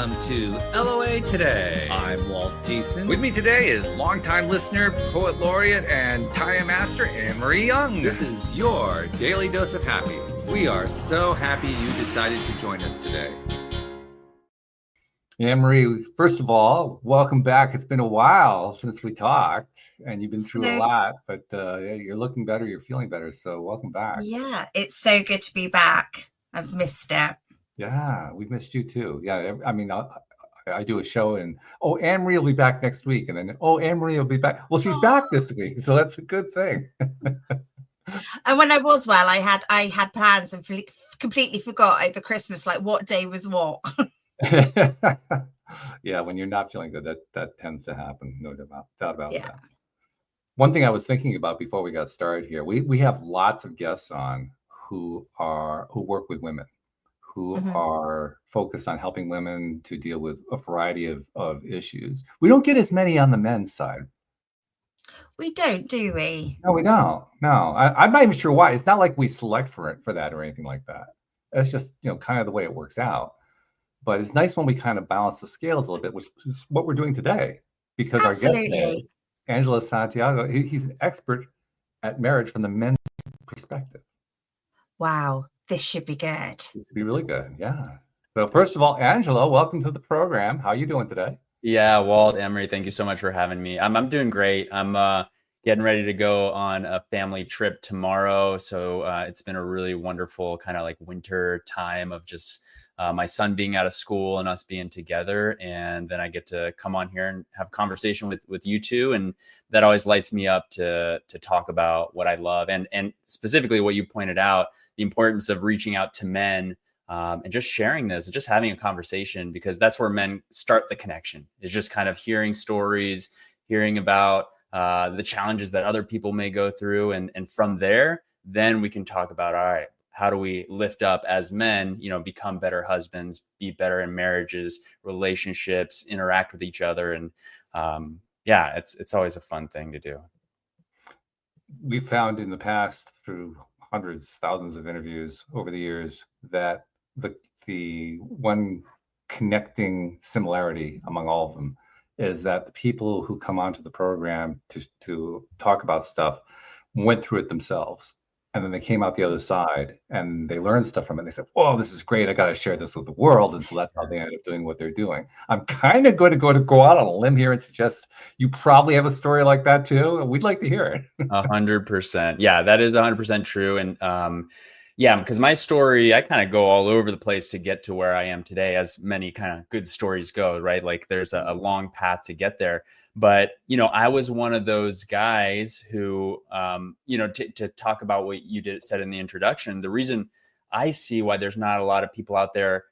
welcome to LOA Today. I'm Walt Jason. With me today is longtime listener, poet laureate, and Taya master Anne Marie Young. This is your daily dose of happy. We are so happy you decided to join us today. Anne Marie, first of all, welcome back. It's been a while since we talked, and you've been through a lot, but you're looking better, you're feeling better, so welcome back. Yeah, it's so good to be back. I've missed it. Yeah, we've missed you too. Yeah, I mean, I do a show, and Anne Marie will be back next week, and then Anne Marie will be back. Well, she's back this week, so that's a good thing. And when I was well, I had plans and completely forgot over Christmas, like what day was what. Yeah, when you're not feeling good, that tends to happen. No doubt about Yeah. that. One thing I was thinking about before we got started here, we have lots of guests on who work with women, who are focused on helping women to deal with a variety of issues. We don't get as many on the men's side. We don't, do we? No, we don't. No, I'm not even sure why. It's not like we select for that or anything like that. It's just, kind of the way it works out. But it's nice when we kind of balance the scales a little bit, which is what we're doing today. Because Our guest today, Angelo Santiago, he's an expert at marriage from the men's perspective. Wow, this should be good. It should be really good, yeah. So first of all, Angelo, welcome to the program. How are you doing today? Yeah, Walt, Anne Marie, thank you so much for having me. I'm doing great. I'm getting ready to go on a family trip tomorrow. So it's been a really wonderful kind of like winter time of just my son being out of school and us being together. And then I get to come on here and have a conversation with you two. And that always lights me up to talk about what I love. And specifically what you pointed out, the importance of reaching out to men and just sharing this and just having a conversation, because that's where men start the connection, is just kind of hearing stories, hearing about the challenges that other people may go through. And from there, then we can talk about, all right, how do we lift up as men, become better husbands, be better in marriages, relationships, interact with each other. And it's always a fun thing to do. We found in the past, through hundreds, thousands of interviews over the years, that the one connecting similarity among all of them is that the people who come onto the program to talk about stuff went through it themselves. And then they came out the other side and they learned stuff from it. They said, "Oh, this is great. I got to share this with the world." And so that's how they ended up doing what they're doing. I'm kind of going to go out on a limb here and suggest you probably have a story like that too. We'd like to hear it. 100%. Yeah, that is 100% true. And because my story, I kind of go all over the place to get to where I am today, as many kind of good stories go, right? Like there's a long path to get there. But, I was one of those guys who, to talk about what you said in the introduction, the reason I see why there's not a lot of people out there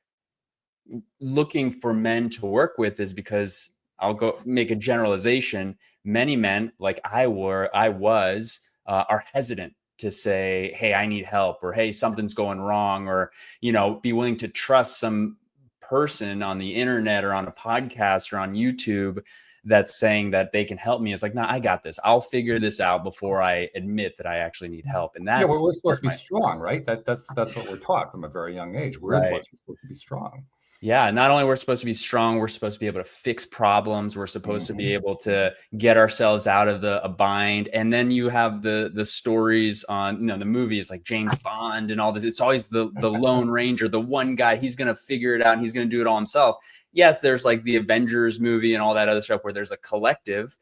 looking for men to work with is because I'll go make a generalization. Many men, like I was, are hesitant to say, "Hey, I need help," or "Hey, something's going wrong," or, be willing to trust some person on the internet or on a podcast or on YouTube that's saying that they can help me. It's like, "No, I got this. I'll figure this out before I admit that I actually need help." And that's we're supposed to be strong, right? That's what we're taught from a very young age. We're supposed to be strong. Yeah, not only we're supposed to be strong, we're supposed to be able to fix problems. We're supposed to be able to get ourselves out of a bind. And then you have the stories on, the movies like James Bond and all this. It's always the Lone Ranger, the one guy, he's going to figure it out and he's going to do it all himself. Yes, there's like the Avengers movie and all that other stuff where there's a collective.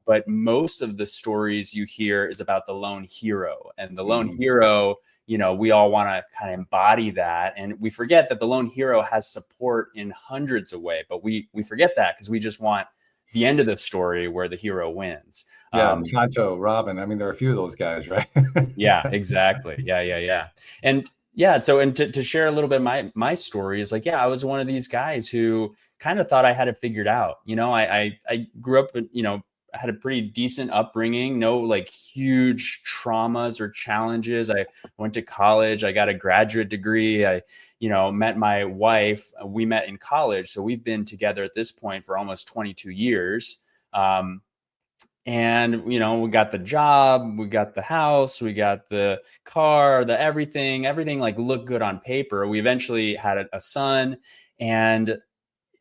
But most of the stories you hear is about the lone hero, and the lone hero, we all want to kind of embody that. And we forget that the lone hero has support in hundreds of ways, but we forget that because we just want the end of the story where the hero wins. Yeah, Tonto, Robin. I mean, there are a few of those guys, right? Yeah, exactly. Yeah. And to share a little bit my story is like, I was one of these guys who kind of thought I had it figured out. I grew up, I had a pretty decent upbringing, no like huge traumas or challenges. I went to college, I got a graduate degree. I, met my wife. We met in college. So we've been together at this point for almost 22 years. And, we got the job, we got the house, we got the car, the everything like looked good on paper. We eventually had a son, and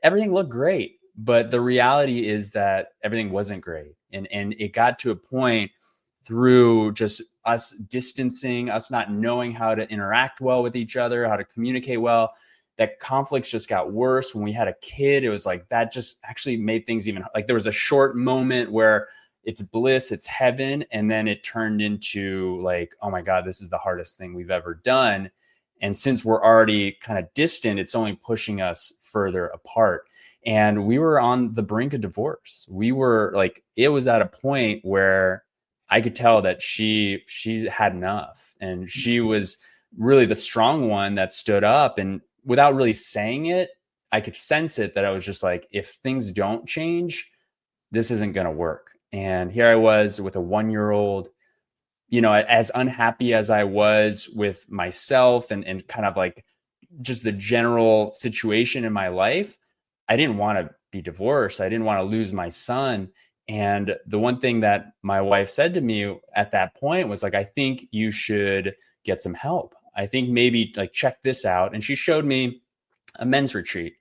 everything looked great, but the reality is that everything wasn't great. And it got to a point through just us distancing, us not knowing how to interact well with each other, how to communicate well, that conflicts just got worse. When we had a kid, it was like that just actually made things even, like there was a short moment where it's bliss, it's heaven, and then it turned into like, oh my God, this is the hardest thing we've ever done. And since we're already kind of distant, it's only pushing us further apart. And we were on the brink of divorce. We were like, it was at a point where I could tell that she had enough, and she was really the strong one that stood up. And without really saying it, I could sense it, that I was just like, if things don't change, this isn't going to work. And here I was with a 1-year-old, you know, as unhappy as I was with myself and kind of like just the general situation in my life, I didn't want to be divorced. I didn't want to lose my son. And the one thing that my wife said to me at that point was like, I think you should get some help. I think maybe like check this out. And she showed me a men's retreat,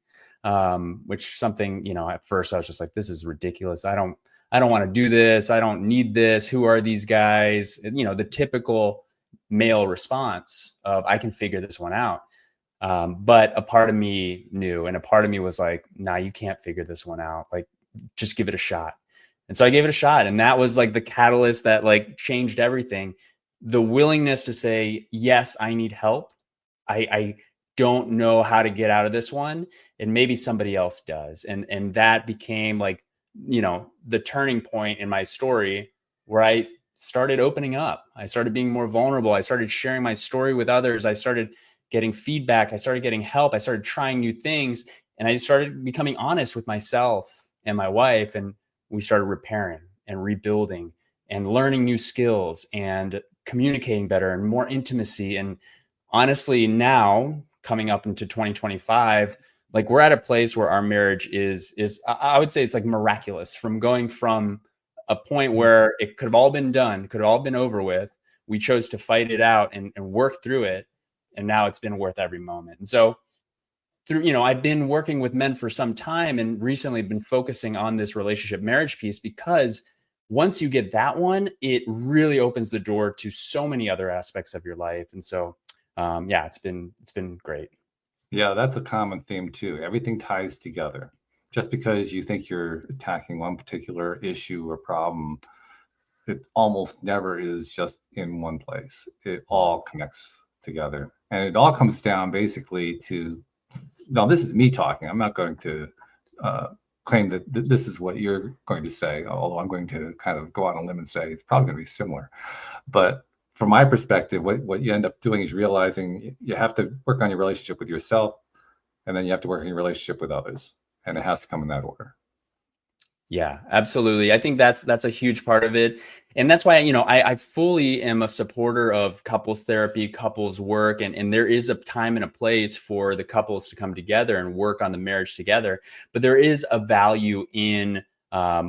which something, you know, at first I was just like, this is ridiculous. I don't want to do this. I don't need this. Who are these guys? You know, the typical male response of, I can figure this one out. But a part of me knew, and a part of me was like, nah, you can't figure this one out. Like, just give it a shot. And so I gave it a shot. And that was like the catalyst that like changed everything. The willingness to say, yes, I need help. I don't know how to get out of this one, and maybe somebody else does. And that became like, you know, the turning point in my story where I started opening up. I started being more vulnerable. I started sharing my story with others. I started getting feedback. I started getting help. I started trying new things, and I started becoming honest with myself and my wife. And we started repairing and rebuilding and learning new skills and communicating better and more intimacy. And honestly, now coming up into 2025, like we're at a place where our marriage is I would say it's like miraculous, from going from a point where it could have all been done, could have all been over with. We chose to fight it out and work through it. And now it's been worth every moment. And so through, you know, I've been working with men for some time and recently been focusing on this relationship marriage piece, because once you get that one, it really opens the door to so many other aspects of your life. And so, yeah, it's been great. Yeah, that's a common theme too. Everything ties together. Just because you think you're attacking one particular issue or problem, it almost never is just in one place. It all connects together. And it all comes down basically to, now this is me talking. I'm not going to claim that this is what you're going to say, although I'm going to kind of go out on a limb and say it's probably going to be similar. But from my perspective, what you end up doing is realizing you have to work on your relationship with yourself, and then you have to work on your relationship with others. And it has to come in that order. Yeah, absolutely. I think that's a huge part of it. And that's why, you know, I fully am a supporter of couples therapy, couples work, and there is a time and a place for the couples to come together and work on the marriage together. But there is a value in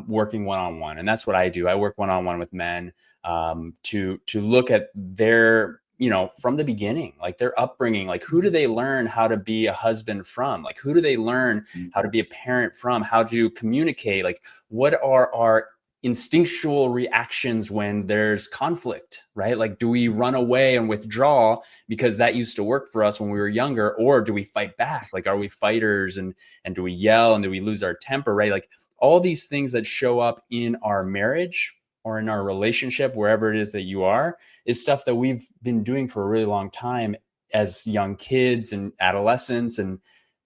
working one-on-one. And that's what I do. I work one-on-one with men to look at their, you know, from the beginning, like their upbringing, like who do they learn how to be a husband from? Like who do they learn how to be a parent from? How to communicate? Like what are our instinctual reactions when there's conflict, right? Like, do we run away and withdraw because that used to work for us when we were younger, or do we fight back? Like, are we fighters, and do we yell, and do we lose our temper, right? Like all these things that show up in our marriage or in our relationship, wherever it is that you are, is stuff that we've been doing for a really long time as young kids and adolescents. And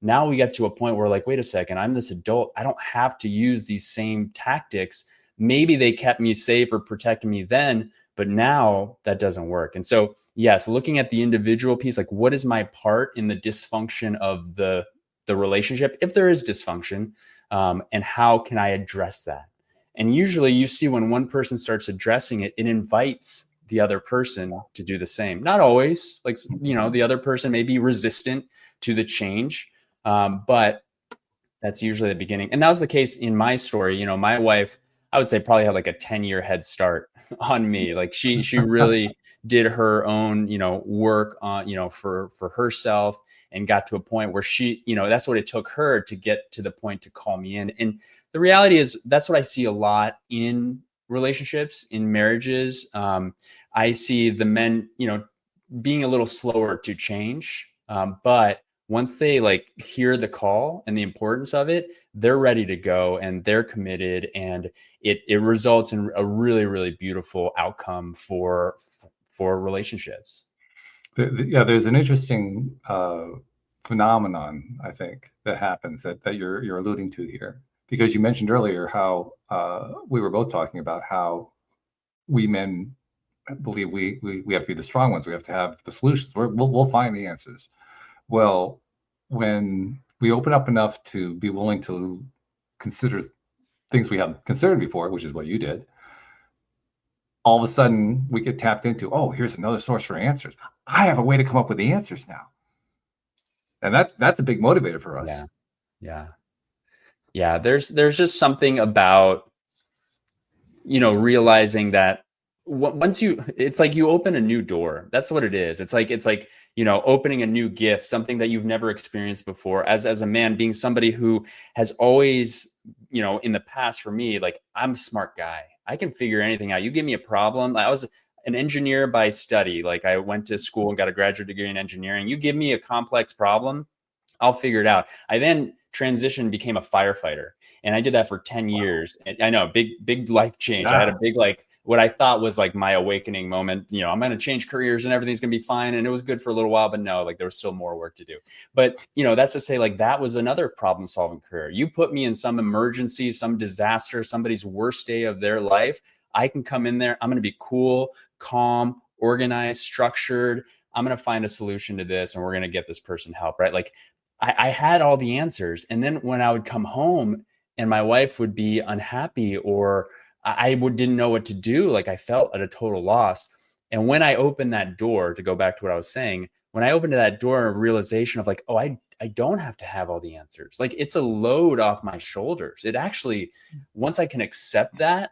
now we get to a point where like, wait a second, I'm this adult. I don't have to use these same tactics. Maybe they kept me safe or protected me then, but now that doesn't work. And so, yes, looking at the individual piece, like what is my part in the dysfunction of the relationship, if there is dysfunction, and how can I address that? And usually you see when one person starts addressing it, it invites the other person to do the same. Not always, like, you know, the other person may be resistant to the change, but that's usually the beginning. And that was the case in my story. You know, my wife, I would say probably had like a 10-year head start on me. Like she really did her own, work on, for herself, and got to a point where she, that's what it took her to get to the point to call me in. And the reality is that's what I see a lot in relationships, in marriages. I see the men, being a little slower to change. But once they like hear the call and the importance of it, they're ready to go and they're committed, and it results in a really, really beautiful outcome for relationships. Yeah, there's an interesting phenomenon, I think, that happens that you're alluding to here, because you mentioned earlier how we were both talking about how we men believe we have to be the strong ones. We have to have the solutions. We'll find the answers. Well, when we open up enough to be willing to consider things we haven't considered before, which is what you did, all of a sudden we get tapped into, oh, here's another source for answers. I have a way to come up with the answers now. And that's a big motivator for us. Yeah. There's just something about, realizing that once it's like you open a new door. That's what it is. It's like, opening a new gift, something that you've never experienced before. As a man, being somebody who has always, in the past, for me, like, I'm a smart guy. I can figure anything out. You give me a problem. I was an engineer by study. Like, I went to school and got a graduate degree in engineering. You give me a complex problem, I'll figure it out. I then transitioned, became a firefighter, and I did that for 10 years. And I know, big life change. I had a big, like, what I thought was like my awakening moment. I'm going to change careers and everything's going to be fine. And it was good for a little while, but no, like, there was still more work to do. But, that's to say, like, that was another problem solving career. You put me in some emergency, some disaster, somebody's worst day of their life. I can come in there. I'm going to be cool, calm, organized, structured. I'm going to find a solution to this, and we're going to get this person help, right? Like, I had all the answers. And then when I would come home and my wife would be unhappy, or didn't know what to do, like, I felt at a total loss. And when I opened that door, to go back to what I was saying, when I opened that door of realization of, like, oh, I don't have to have all the answers. Like, it's a load off my shoulders. It actually, once I can accept that,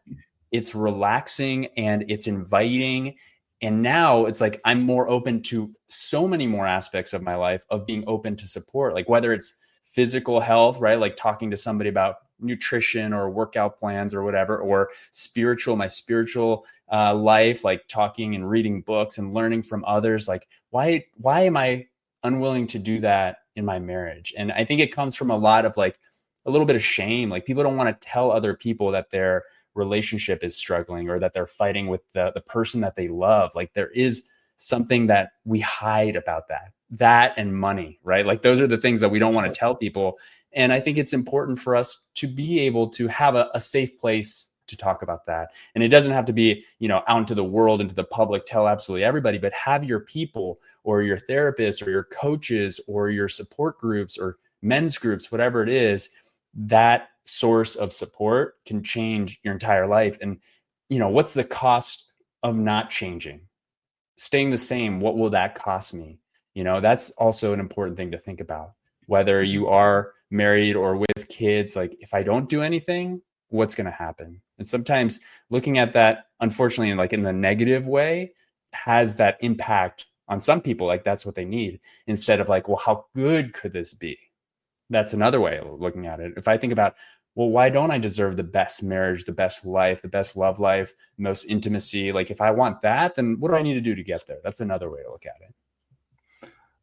it's relaxing and it's inviting. And now it's like I'm more open to so many more aspects of my life, of being open to support, like whether it's physical health, right? Like talking to somebody about nutrition or workout plans or whatever, or my spiritual life, like talking and reading books and learning from others. Like, why am I unwilling to do that in my marriage? And I think it comes from a lot of, like, a little bit of shame. Like, people don't want to tell other people that their relationship is struggling, or that they're fighting with the person that they love. Like, there is something that we hide about that and money, right? Like, those are the things that we don't want to tell people. And I think it's important for us to be able to have a safe place to talk about that. And it doesn't have to be, out into the world, into the public, tell absolutely everybody, but have your people, or your therapist, or your coaches, or your support groups, or men's groups, whatever it is. That source of support can change your entire life. And, what's the cost of not changing? Staying the same, what will that cost me? That's also an important thing to think about. Whether you are married or with kids, like, if I don't do anything, what's going to happen? And sometimes looking at that, unfortunately, in the negative way, has that impact on some people. Like, that's what they need, instead of like, well, how good could this be? That's another way of looking at it. If I think about, well, why don't I deserve the best marriage, the best life, the best love life, most intimacy? Like, if I want that, then what do I need to do to get there? That's another way to look at it.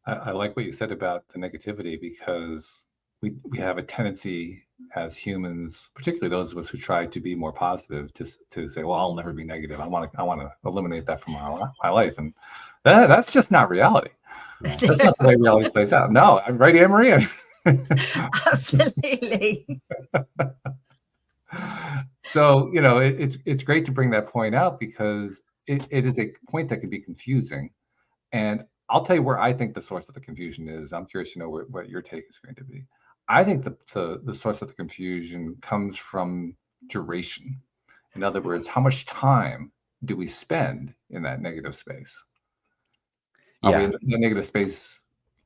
I like what you said about the negativity, because we have a tendency as humans, particularly those of us who try to be more positive, to say, well, I'll never be negative. I want to eliminate that from my life. And that's just not reality. Yeah. That's not the way reality plays out. No, I'm right, Anne Marie. Absolutely. So, it's great to bring that point out, because it is a point that can be confusing. And I'll tell you where I think the source of the confusion is. I'm curious to know what your take is going to be. I think the source of the confusion comes from duration. In other words, how much time do we spend in that negative space? Are we in the negative space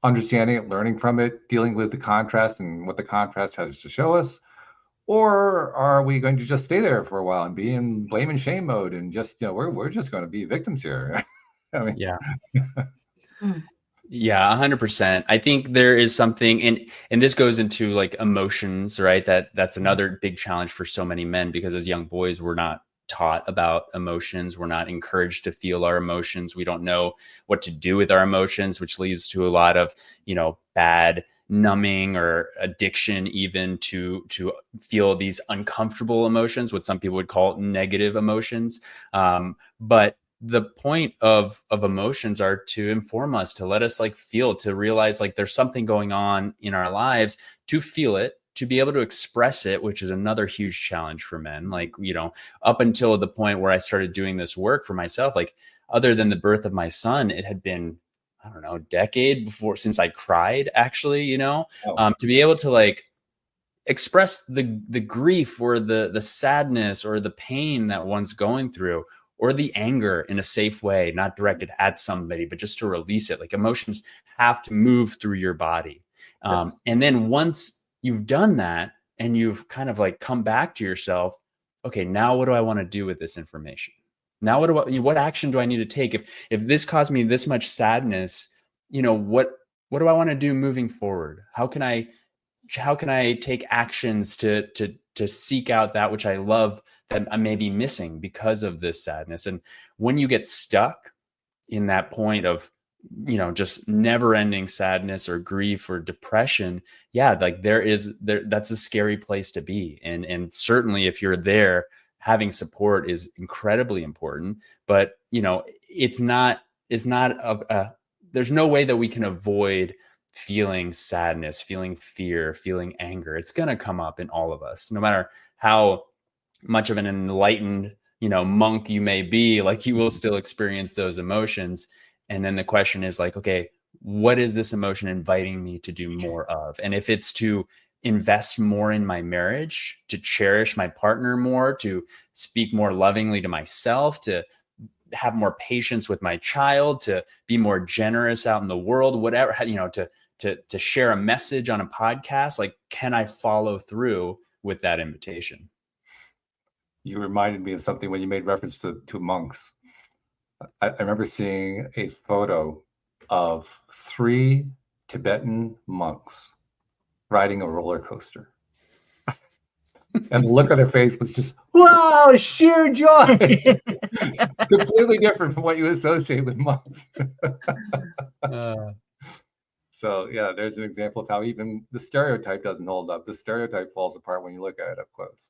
understanding it, learning from it, dealing with the contrast and what the contrast has to show us? Or are we going to just stay there for a while and be in blame and shame mode and just, we're just going to be victims here? I mean, Yeah. Mm. Yeah, 100%. I think there is something, and this goes into like emotions, right? That's another big challenge for so many men, because as young boys, we're not taught about emotions. We're not encouraged to feel our emotions. We don't know what to do with our emotions, which leads to a lot of, bad numbing or addiction, even to feel these uncomfortable emotions, what some people would call negative emotions. But the point of emotions are to inform us, to let us like feel, to realize like there's something going on in our lives, to feel it, to be able to express it, which is another huge challenge for men. Like, up until the point where I started doing this work for myself, like other than the birth of my son, it had been, I don't know, a decade before since I cried, actually, to be able to like express the grief or the sadness or the pain that one's going through, or the anger in a safe way, not directed at somebody, but just to release it. Like emotions have to move through your body. Yes. And then once you've done that and you've kind of like come back to yourself, okay, now what do I want to do with this information? Now what action do I need to take? If this caused me this much sadness, what do I want to do moving forward? How can I take actions to seek out that which I love that I may be missing because of this sadness? And when you get stuck in that point of, just never ending sadness or grief or depression, yeah, like that's a scary place to be. And certainly if you're there, having support is incredibly important, but it's not there's no way that we can avoid feeling sadness, feeling fear, feeling anger. It's going to come up in all of us, no matter how much of an enlightened, monk you may be, like you will still experience those emotions. And then the question is like, okay, what is this emotion inviting me to do more of? And if it's to invest more in my marriage, to cherish my partner more, to speak more lovingly to myself, to have more patience with my child, to be more generous out in the world, whatever, to share a message on a podcast, like, can I follow through with that invitation? You reminded me of something when you made reference to monks. I remember seeing a photo of 3 Tibetan monks riding a roller coaster. And the look on their face was just, wow, sheer joy. Completely different from what you associate with monks. So yeah, there's an example of how even the stereotype doesn't hold up. The stereotype falls apart when you look at it up close.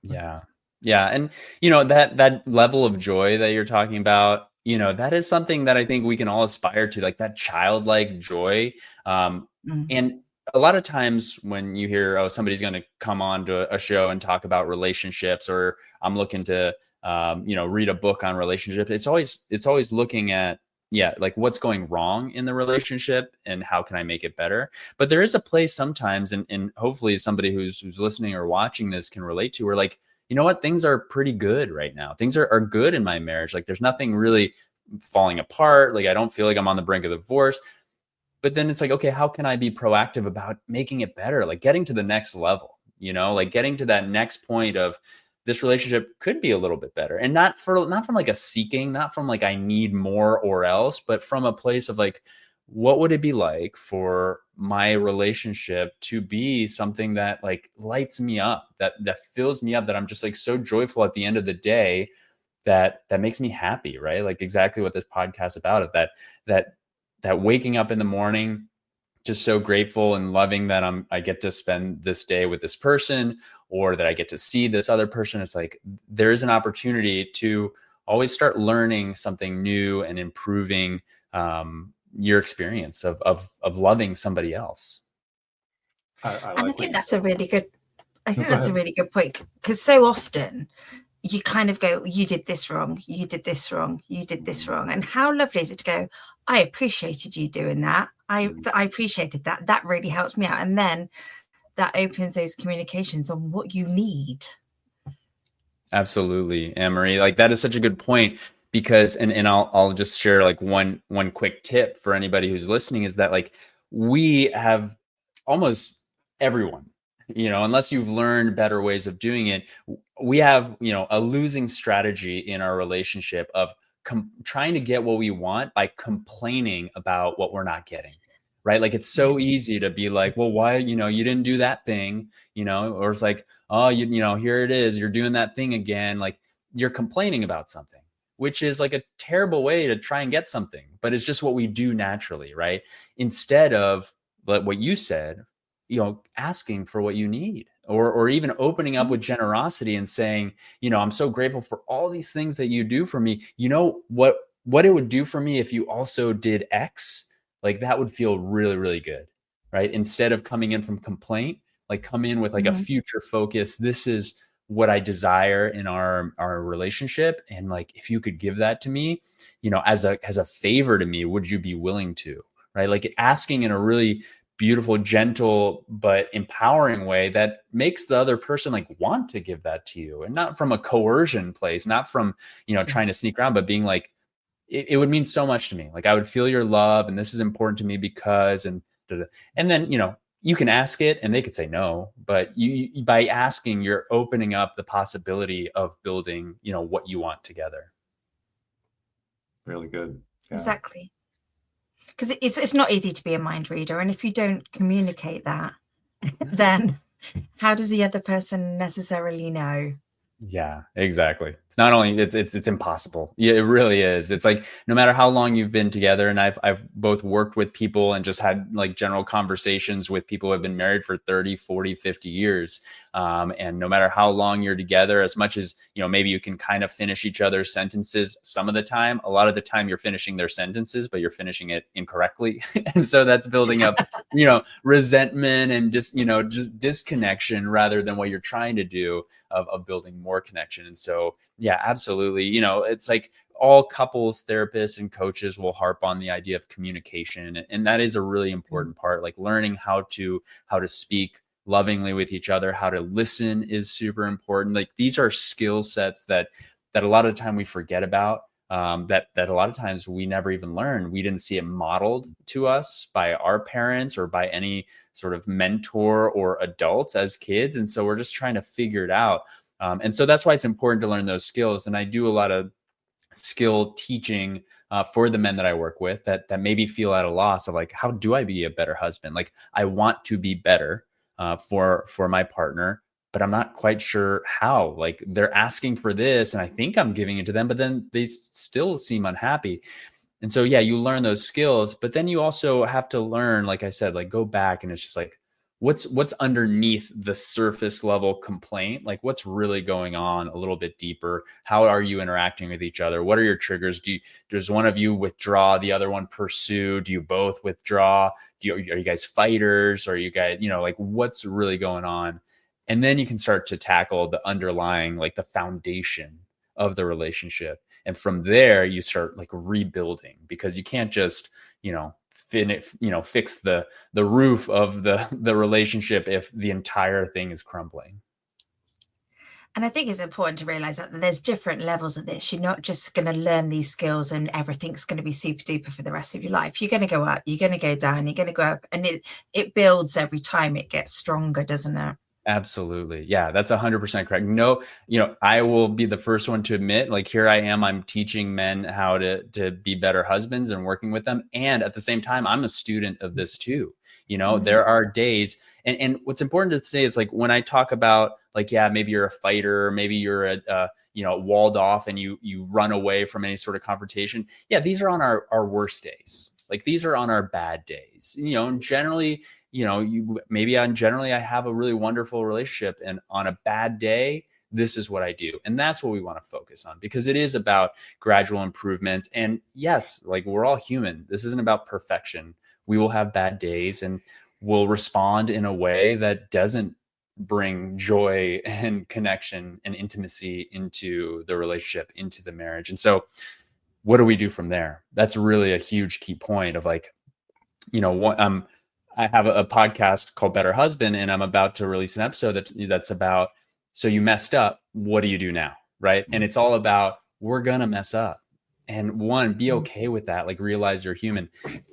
Yeah. Yeah. And, that level of joy that you're talking about, that is something that I think we can all aspire to, like that childlike joy. And a lot of times when you hear, oh, somebody's going to come on to a show and talk about relationships, or I'm looking to, read a book on relationships, it's always looking at, yeah, like what's going wrong in the relationship and how can I make it better? But there is a place sometimes, and hopefully somebody who's listening or watching this can relate to, where like, you know what, things are pretty good right now. Things are good in my marriage. Like there's nothing really falling apart. Like I don't feel like I'm on the brink of divorce. But then it's like, okay, how can I be proactive about making it better? Like getting to the next level, like getting to that next point of this relationship could be a little bit better. And not from like a seeking, not from like I need more or else, but from a place of like, what would it be like for my relationship to be something that like lights me up, that fills me up, that I'm just like so joyful at the end of the day, that makes me happy, right? Like exactly what this podcast is about, of that waking up in the morning just so grateful and loving that I get to spend this day with this person, or that I get to see this other person. It's like there is an opportunity to always start learning something new and improving your experience of loving somebody else. And I think that's a really good. I think that's a really good point, because so often you kind of go, you did this wrong, you did this wrong, you did this wrong. And how lovely is it to go, I appreciated you doing that. I appreciated that. That really helps me out. And then that opens those communications on what you need. Absolutely, Anne Marie. Like that is such a good point, because and I'll just share like one quick tip for anybody who's listening, is that like we have almost everyone unless you've learned better ways of doing it, we have, a losing strategy in our relationship of trying to get what we want by complaining about what we're not getting. Right. Like, it's so easy to be like, well, why, you didn't do that thing, or it's like, oh, here it is. You're doing that thing again. Like, you're complaining about something, which is like a terrible way to try and get something, but it's just what we do naturally. Right. Instead of what you said, asking for what you need, or even opening up with generosity and saying, I'm so grateful for all these things that you do for me. What it would do for me if you also did X. Like, that would feel really, really good, right? Instead of coming in from complaint, like, come in with like a future focus. This is what I desire in our relationship. And like, if you could give that to me, as a favor to me, would you be willing to? Right? Like, asking in a really beautiful, gentle, but empowering way that makes the other person like want to give that to you, and not from a coercion place, not from, trying to sneak around, but being like, it would mean so much to me. Like, I would feel your love, and this is important to me because, and then, you can ask it and they could say no, but you by asking, you're opening up the possibility of building, what you want together. Really good. Yeah. Exactly. Because it's not easy to be a mind reader. And if you don't communicate that, then how does the other person necessarily know? Yeah, exactly. It's not only it's impossible. Yeah, it really is. It's like, no matter how long you've been together, and I've both worked with people and just had like general conversations with people who have been married for 30, 40, 50 years. And no matter how long you're together, as much as, maybe you can kind of finish each other's sentences some of the time, a lot of the time you're finishing their sentences, but you're finishing it incorrectly. And so that's building up, resentment and just disconnection, rather than what you're trying to do of building more connection. And so, yeah, absolutely. It's like all couples therapists and coaches will harp on the idea of communication. And that is a really important part, like learning how to speak lovingly with each other, how to listen is super important. Like, these are skill sets that a lot of the time we forget about. That a lot of times we never even learned. We didn't see it modeled to us by our parents or by any sort of mentor or adults as kids. And so we're just trying to figure it out. And so that's why it's important to learn those skills. And I do a lot of skill teaching for the men that I work with that maybe feel at a loss of like, how do I be a better husband? Like, I want to be better for my partner, but I'm not quite sure how. Like, they're asking for this and I think I'm giving it to them, but then they still seem unhappy. And so, yeah, you learn those skills, but then you also have to learn, like I said, like, go back, and it's just like, what's underneath the surface level complaint? Like, what's really going on a little bit deeper? How are you interacting with each other? What are your triggers? Does one of you withdraw, the other one pursue? Do you both withdraw? Are you guys fighters? Are you guys, like, what's really going on? And then you can start to tackle the underlying, like, the foundation of the relationship. And from there, you start like rebuilding, because you can't just, fix the roof of the relationship if the entire thing is crumbling. And I think it's important to realize that there's different levels of this. You're not just going to learn these skills and everything's going to be super duper for the rest of your life. You're going to go up, you're going to go down, you're going to go up, and it builds every time. It gets stronger, doesn't it? Absolutely. Yeah, that's 100% correct. No, I will be the first one to admit, like, here I am, I'm teaching men how to be better husbands and working with them. And at the same time, I'm a student of this too. There are days, and what's important to say is, like, when I talk about, like, yeah, maybe you're a fighter, maybe you're walled off and you run away from any sort of confrontation. Yeah, these are on our worst days. Like, these are on our bad days, and generally, generally I have a really wonderful relationship, and on a bad day, this is what I do. And that's what we want to focus on, because it is about gradual improvements. And yes, like, we're all human. This isn't about perfection. We will have bad days, and we'll respond in a way that doesn't bring joy and connection and intimacy into the relationship, into the marriage. And so, what do we do from there? That's really a huge key point of, like, I have a podcast called Better Husband, and I'm about to release an episode that's about, so you messed up, what do you do now? Right. And it's all about, we're going to mess up. And be okay with that. Like, realize you're human.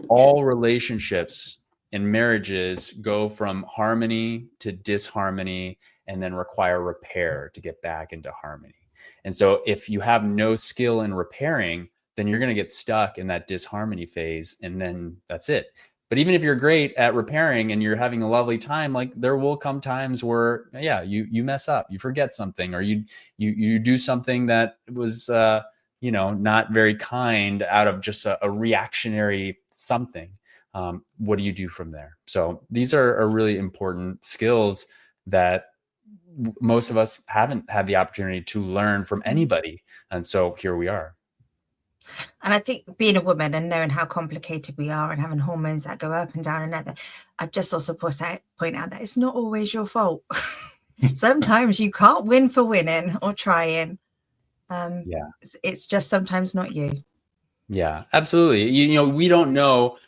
All relationships and marriages go from harmony to disharmony and then require repair to get back into harmony. And so if you have no skill in repairing, then you're going to get stuck in that disharmony phase, and then that's it. But even if you're great at repairing and you're having a lovely time, like there will come times where, yeah, you mess up, you forget something, or you do something that was not very kind out of just a reactionary something. What do you do from there? So these are really important skills that most of us haven't had the opportunity to learn from anybody. And so here we are. And I think being a woman and knowing how complicated we are and having hormones that go up and down and that, I just also point out that it's not always your fault. Sometimes you can't win for winning or trying. It's just sometimes not you. Yeah, absolutely. We don't know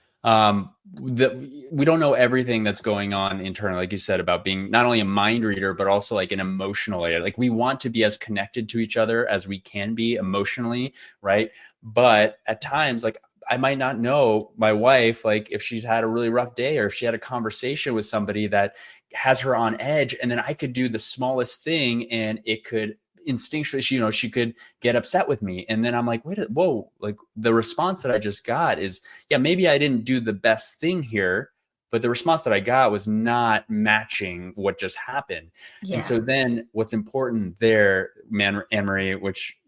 we don't know everything that's going on internally, like you said, about being not only a mind reader, but also like an emotional reader. Like we want to be as connected to each other as we can be emotionally, right? But at times, like I might not know my wife, like if she's had a really rough day or if she had a conversation with somebody that has her on edge, and then I could do the smallest thing and it could instinctually, she could get upset with me. And then I'm like, whoa, like the response that I just got is, yeah, maybe I didn't do the best thing here, but the response that I got was not matching what just happened. Yeah. And so then what's important there, Anne Marie, which,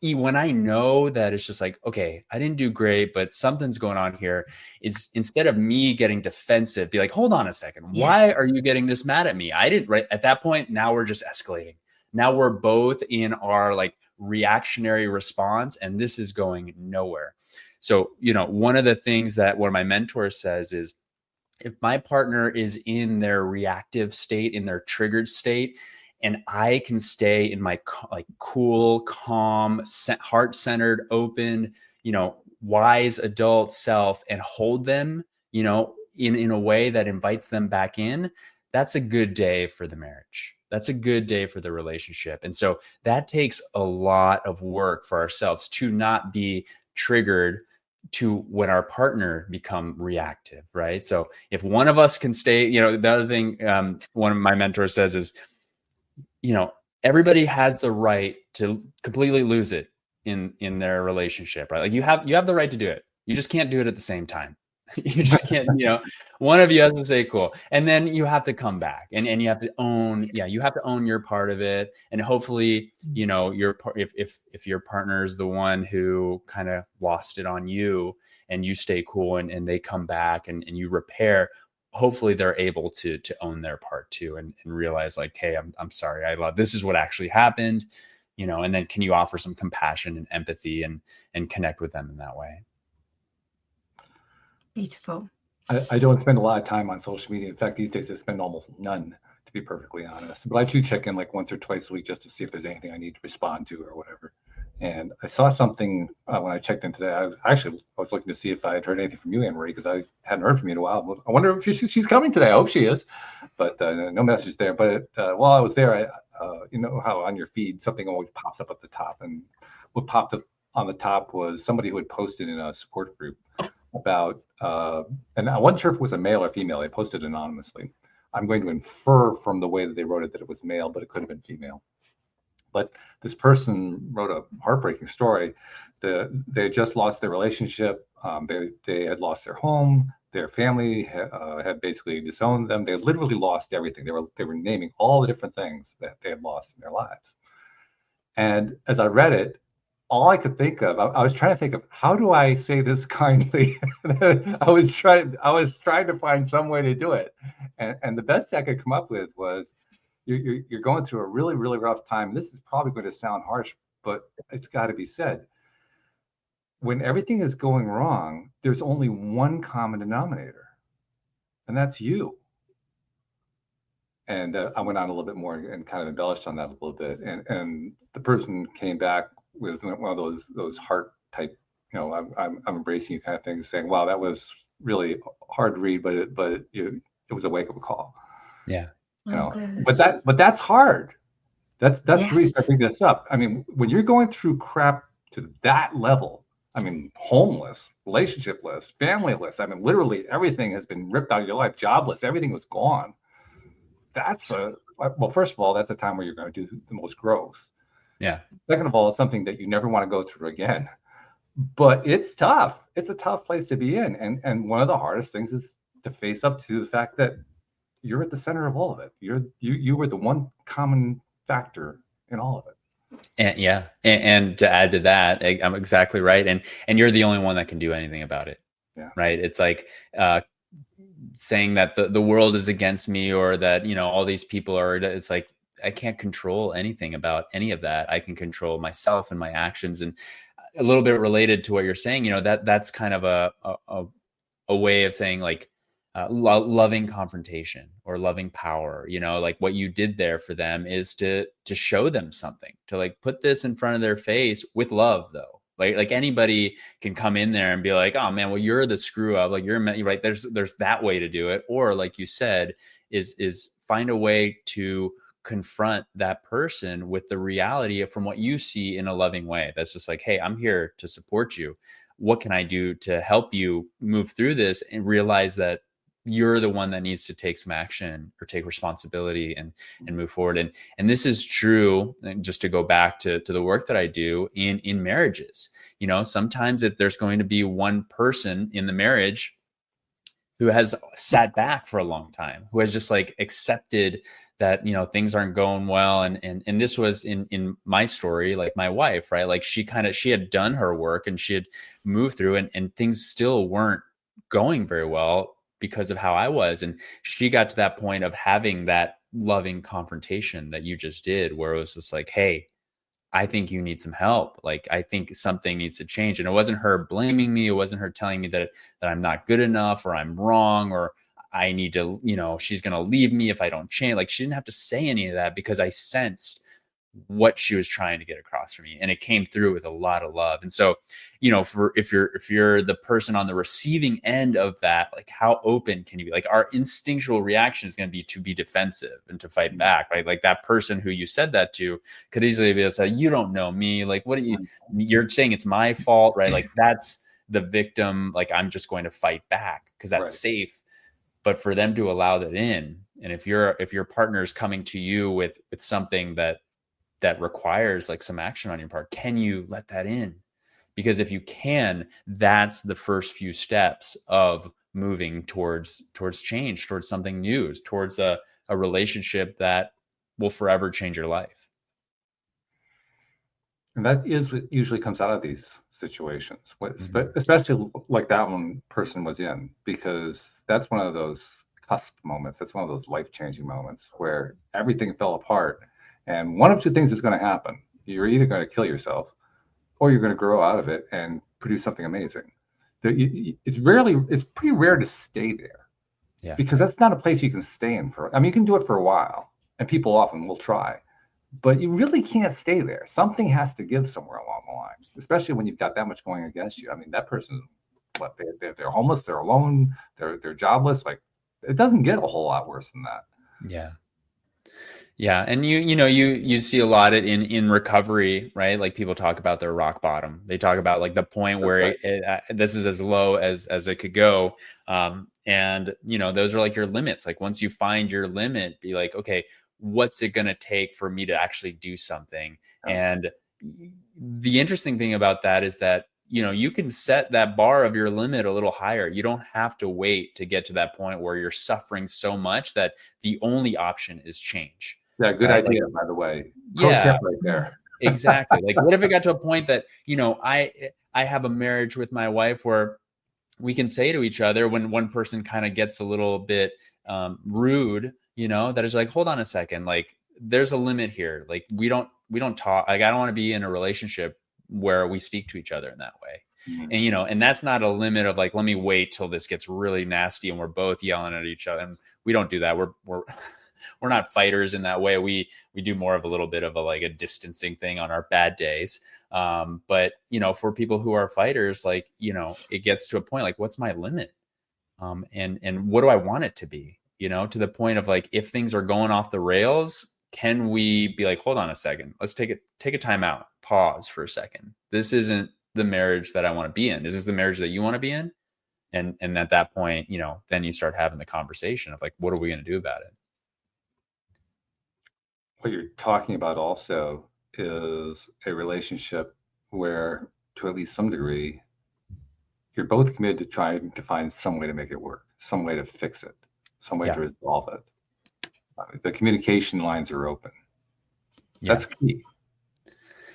when I know that it's just like, okay, I didn't do great, but something's going on here, is instead of me getting defensive, be like, hold on a second. Yeah. Why are you getting this mad at me? I didn't, right? At that point, now we're just escalating. Now we're both in our like reactionary response, and this is going nowhere. So, one of the things that one of my mentors says is, if my partner is in their reactive state, in their triggered state, and I can stay in my like cool, calm, heart-centered, open, wise adult self and hold them, in a way that invites them back in, that's a good day for the marriage. That's a good day for the relationship. And so that takes a lot of work for ourselves to not be triggered to when our partner become reactive, right? So if one of us can stay, the other thing one of my mentors says is, everybody has the right to completely lose it in their relationship, right? Like you have the right to do it. You just can't do it at the same time. You just can't, one of you has to say cool. And then you have to come back and you have to own, you have to own your part of it. And hopefully, if your partner is the one who kind of lost it on you and you stay cool and they come back and you repair, hopefully they're able to own their part too and realize like, hey, I'm sorry. This is what actually happened, and then can you offer some compassion and empathy and connect with them in that way? Beautiful. I don't spend a lot of time on social media. In fact, these days I spend almost none, to be perfectly honest. But I do check in like once or twice a week just to see if there's anything I need to respond to or whatever. And I saw something when I checked in today. I was looking to see if I had heard anything from you, Anne Marie, because I hadn't heard from you in a while. I wonder if she's coming today. I hope she is, but no message there. But while I was there, you know how on your feed something always pops up at the top, and what popped up on the top was somebody who had posted in a support group about, and I wasn't sure if it was a male or female. They posted anonymously. I'm going to infer from the way that they wrote it that it was male, but it could have been female. But this person wrote a heartbreaking story. They had just lost their relationship. They had lost their home. Their family had basically disowned them. They had literally lost everything. They were naming all the different things that they had lost in their lives. And as I read it, all I could think of, I was trying to think of, how do I say this kindly? I was trying to find some way to do it. And the best I could come up with was, you're going through a really, really rough time. This is probably going to sound harsh, but it's got to be said. When everything is going wrong, there's only one common denominator, and that's you. And I went on a little bit more and kind of embellished on that a little bit. And the person came back with one of those heart type, I'm embracing you kind of things, saying, "Wow, that was really hard to read, but it was a wake up call." Yeah. But that's hard. That's yes. The reason I bring this up. I mean, when you're going through crap to that level, I mean, homeless, relationshipless, familyless. I mean, literally everything has been ripped out of your life, jobless, everything was gone. Well, first of all, that's a time where you're going to do the most growth. Yeah. Second of all, it's something that you never want to go through again. But it's tough. It's a tough place to be in. And one of the hardest things is to face up to the fact that you're at the center of all of it. You were the one common factor in all of it. And to add to that, I'm exactly right. And you're the only one that can do anything about it. Yeah. Right. It's like saying that the world is against me, or that, all these people are, it's like, I can't control anything about any of that. I can control myself and my actions. And a little bit related to what you're saying, that's kind of a way of saying, like, loving confrontation or loving power, like what you did there for them is to show them something, to like put this in front of their face with love, though. Like anybody can come in there and be like, oh man, well, you're the screw up. Like you're right. There's that way to do it. Or like you said, is find a way to confront that person with the reality from what you see in a loving way. That's just like, hey, I'm here to support you. What can I do to help you move through this and realize that you're the one that needs to take some action or take responsibility and move forward. And this is true. And just to go back to the work that I do in marriages, sometimes there's going to be one person in the marriage who has sat back for a long time, who has just like accepted that, things aren't going well. And this was in my story, like my wife, right? Like she had done her work and she had moved through and things still weren't going very well because of how I was. And she got to that point of having that loving confrontation that you just did, where it was just like, hey, I think you need some help. Like, I think something needs to change. And it wasn't her blaming me. It wasn't her telling me that I'm not good enough, or I'm wrong, or I need to, she's going to leave me if I don't change. Like, she didn't have to say any of that, because I sensed what she was trying to get across for me, and it came through with a lot of love. And so, if you're the person on the receiving end of that, like, how open can you be? Like, our instinctual reaction is going to be defensive and to fight back, right? Like, that person who you said that to could easily be like, you don't know me, like, what are you're saying it's my fault, right? Like, that's the victim. Like, I'm just going to fight back because that's Right. safe. But for them to allow that in, and if your partner is coming to you with something that requires like some action on your part, can you let that in? Because if you can, that's the first few steps of moving towards change, towards something new, towards a relationship that will forever change your life. And that is what usually comes out of these situations, especially like that one person was in, because that's one of those cusp moments. That's one of those life-changing moments where everything fell apart. And one of two things is going to happen. You're either going to kill yourself, or you're going to grow out of it and produce something amazing. It's pretty rare to stay there. Yeah. Because that's not a place you can stay in for. I mean, you can do it for a while, and people often will try, but you really can't stay there. Something has to give somewhere along the line, especially when you've got that much going against you. I mean, that person, they're homeless, they're alone, they're jobless. Like, it doesn't get a whole lot worse than that. Yeah. Yeah. And you see a lot in recovery, right? Like, people talk about their rock bottom. They talk about like the point where this is as low as it could go. And those are like your limits. Like, once you find your limit, be like, okay, what's it going to take for me to actually do something? Yeah. And the interesting thing about that is that, you can set that bar of your limit a little higher. You don't have to wait to get to that point where you're suffering so much that the only option is change. Yeah, good idea, by the way. Pro tip right there. Exactly. Like, what if it got to a point that, I have a marriage with my wife where we can say to each other when one person kind of gets a little bit rude, that is like, hold on a second, like, there's a limit here. Like, we don't talk. Like, I don't want to be in a relationship where we speak to each other in that way. Mm-hmm. And that's not a limit of like, let me wait till this gets really nasty and we're both yelling at each other. And we don't do that. We're not fighters in that way. We do more of a little bit of a distancing thing on our bad days. But for people who are fighters, like, it gets to a point like, what's my limit? And what do I want it to be? To the point of like, if things are going off the rails, can we be like, hold on a second, let's take a time out, pause for a second. This isn't the marriage that I want to be in? Is this the marriage that you want to be in? And at that point, you know, then you start having the conversation of like, what are we going to do about it? What you're talking about also is a relationship where, to at least some degree, you're both committed to trying to find some way to make it work, some way to fix it, some way to resolve it. The communication lines are open. That's key.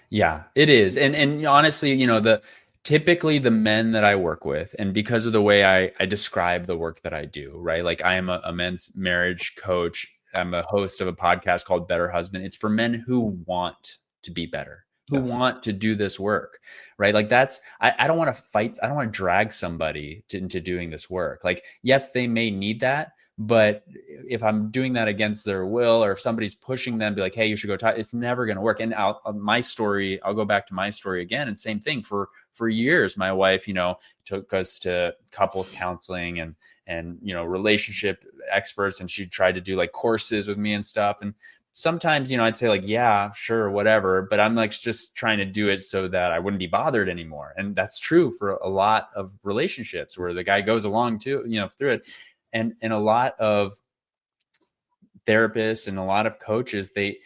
Yeah, it is. And honestly, you know, typically the men that I work with, and because of the way I describe the work that I do, right? Like I am a men's marriage coach. I'm a host of a podcast called Better Husband. It's for men who want to be better, who want to do this work, right? Like I don't want to fight. I don't want to drag somebody into doing this work. Like, yes, they may need that. But if I'm doing that against their will, or if somebody's pushing them, be like, hey, you should go talk, it's never going to work. And I'll go back to my story again. And same thing for years, my wife, you know, took us to couples counseling and, you know, relationship experts. And she tried to do like courses with me and stuff. And sometimes, you know, I'd say like, yeah, sure, whatever. But I'm like just trying to do it so that I wouldn't be bothered anymore. And that's true for a lot of relationships where the guy goes along too, you know, through it. And a lot of therapists and a lot of coaches, they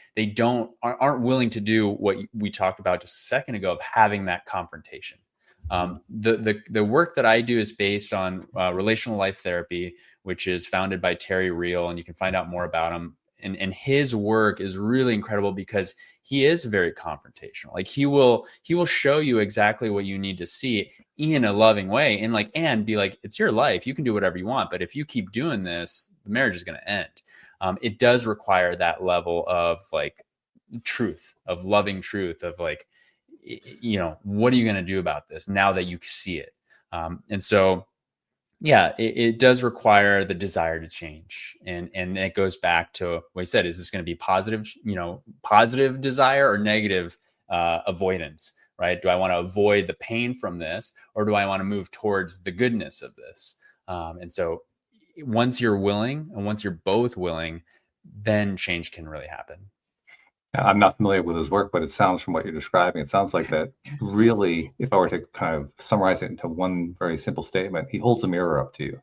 aren't willing to do what we talked about just a second ago of having that confrontation. The work that I do is based on relational life therapy, which is founded by Terry Real, and you can find out more about him. And his work is really incredible because he is very confrontational. Like he will show you exactly what you need to see in a loving way, and be like, it's your life. You can do whatever you want. But if you keep doing this, the marriage is going to end. It does require that level of like truth, of loving truth, of like, you know, what are you going to do about this now that you see it? And so, yeah, it does require the desire to change. And it goes back to what I said, is this going to be positive, you know, positive desire or negative avoidance, right? Do I want to avoid the pain from this, or do I want to move towards the goodness of this? And so once you're willing, and once you're both willing, then change can really happen. I'm not familiar with his work, but it sounds, from what you're describing, it sounds like that really, if I were to kind of summarize it into one very simple statement, he holds a mirror up to you.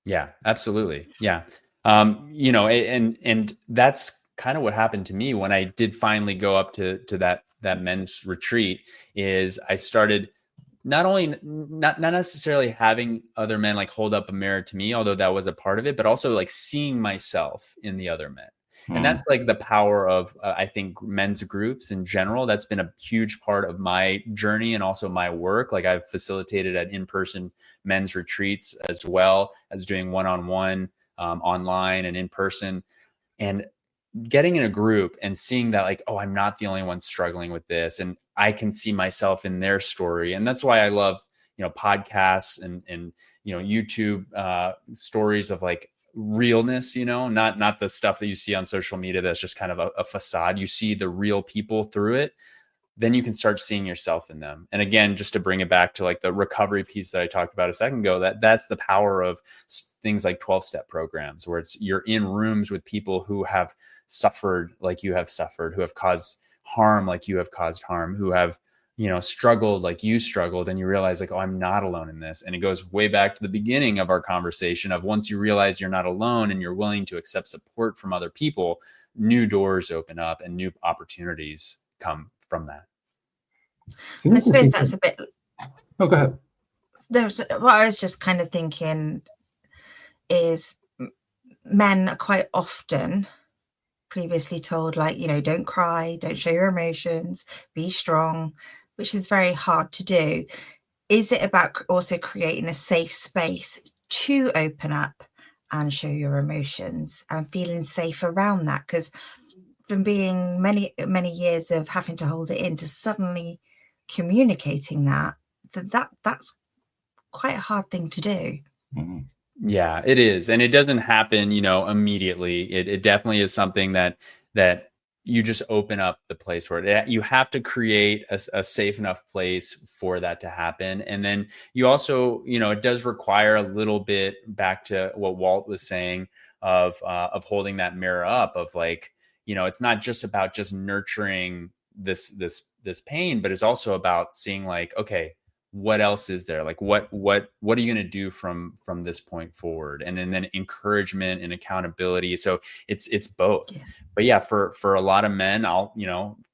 Yeah, absolutely. Yeah. You know, and that's kind of what happened to me when I did finally go up to that men's retreat. Is I started not necessarily having other men like hold up a mirror to me, although that was a part of it, but also like seeing myself in the other men. And that's like the power of, I think, men's groups in general. That's been a huge part of my journey and also my work. Like I've facilitated at in-person men's retreats as well as doing one-on-one online and in person. And getting in a group and seeing that like, oh, I'm not the only one struggling with this. And I can see myself in their story. And that's why I love, you know, podcasts and you know, YouTube stories of like realness, you know, not the stuff that you see on social media that's just kind of a facade. You see the real people through it, then you can start seeing yourself in them. And again, just to bring it back to like the recovery piece that I talked about a second ago, that's the power of things like 12-step programs, where you're in rooms with people who have suffered like you have suffered, who have caused harm like you have caused harm, who have, you know, struggled like you struggled, and you realize like, oh, I'm not alone in this. And it goes way back to the beginning of our conversation of once you realize you're not alone and you're willing to accept support from other people, new doors open up and new opportunities come from that. And I suppose that's a bit. Oh, go ahead. What I was just kind of thinking is men are quite often previously told, like, you know, don't cry, don't show your emotions, be strong, which is very hard to do. Is it about also creating a safe space to open up and show your emotions and feeling safe around that? Because from being many years of having to hold it in to suddenly communicating that's quite a hard thing to do. Mm-hmm. Yeah, it is. And it doesn't happen, you know, immediately. It definitely is something that you just open up the place for it. You have to create a safe enough place for that to happen. And then you also, you know, it does require a little bit, back to what Walt was saying, of holding that mirror up, of like, you know, it's not just about just nurturing this pain, but it's also about seeing like, okay, what else is there? Like what are you going to do from this point forward? And then encouragement and accountability. So it's both. Yeah. But yeah, for a lot of men, I'll,